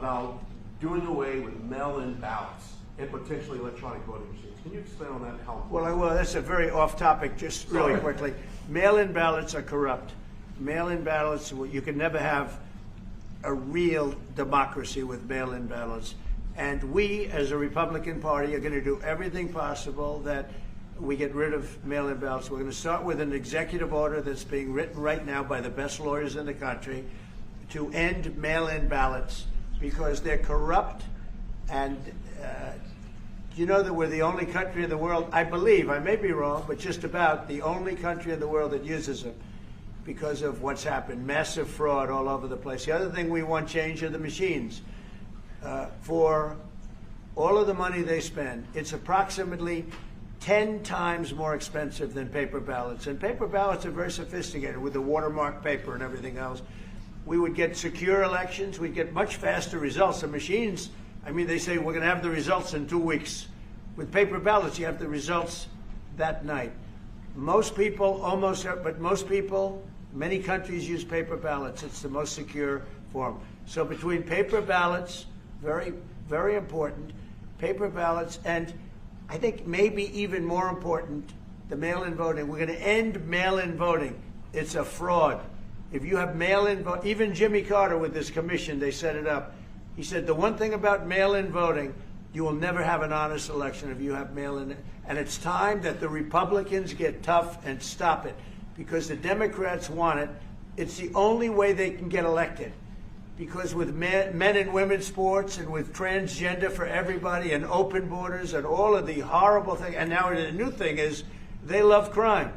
about doing away with mail-in ballots and potentially electronic voting machines. Can you explain on that? How well, I will. That's a very off-topic. Just really quickly, mail-in ballots are corrupt. Mail-in ballots, you can never have a real democracy with mail-in ballots. And we, as a Republican Party, are going to do everything possible that we get rid of mail-in ballots. We're going to start with an executive order that's being written right now by the best lawyers in the country to end mail-in ballots because they're corrupt. And you know that we're the only country in the world, I believe, I may be wrong, but just about the only country in the world that uses them because of what's happened. Massive fraud all over the place. The other thing we want change are the machines. For all of the money they spend, it's approximately 10 times more expensive than paper ballots. And paper ballots are very sophisticated with the watermark paper and everything else. We would get secure elections. We'd get much faster results. The machines, I mean, they say we're going to have the results in 2 weeks. With paper ballots, you have the results that night. Most people, but most people, many countries use paper ballots. It's the most secure form. So between paper ballots, very, very important, paper ballots, and I think maybe even more important, the mail-in voting. We're going to end mail-in voting. It's a fraud. If you have mail-in vote, even Jimmy Carter with this commission, they set it up. He said the one thing about mail-in voting, you will never have an honest election if you have mail-in. And it's time that the Republicans get tough and stop it because the Democrats want it. It's the only way they can get elected. Because with men and women's sports and with transgender for everybody and open borders and all of the horrible things, and now the new thing is they love crime.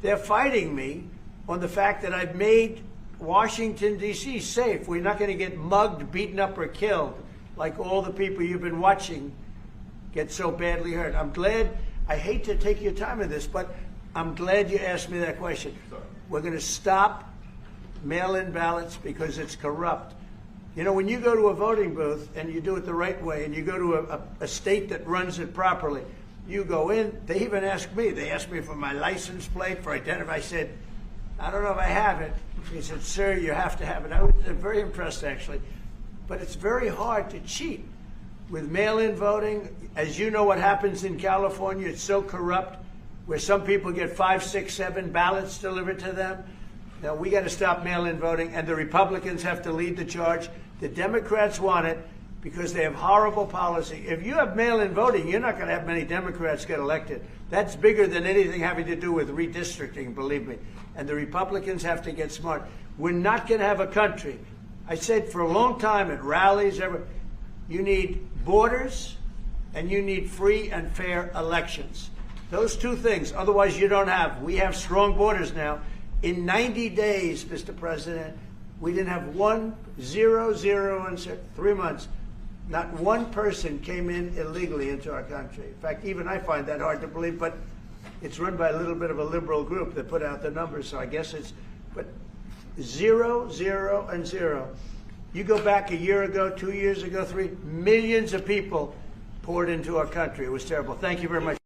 They're fighting me on the fact that I've made Washington, D.C. safe. We're not going to get mugged, beaten up, or killed like all the people you've been watching get so badly hurt. I'm glad, I hate to take your time with this, but I'm glad you asked me that question. We're going to stop mail-in ballots because it's corrupt. You know, when you go to a voting booth and you do it the right way and you go to a state that runs it properly, you go in, they even ask me, they asked me for my license plate, for identity. I said, I don't know if I have it. He said, sir, you have to have it. I was very impressed, actually. But it's very hard to cheat with mail-in voting. As you know what happens in California, it's so corrupt, where some people get 5, 6, 7 ballots delivered to them. Now, we got to stop mail-in voting, and the Republicans have to lead the charge. The Democrats want it because they have horrible policy. If you have mail-in voting, you're not going to have many Democrats get elected. That's bigger than anything having to do with redistricting, believe me. And the Republicans have to get smart. We're not going to have a country. I said for a long time at rallies, you need borders and you need free and fair elections. Those two things, otherwise you don't have. We have strong borders now. In 90 days, Mr. President, we didn't have 0 in 3 months. Not one person came in illegally into our country. In fact, even I find that hard to believe, but it's run by a little bit of a liberal group that put out the numbers, so I guess it's, but 0, 0, and 0. You go back a year ago, 2 years ago, 3, millions of people poured into our country. It was terrible. Thank you very much.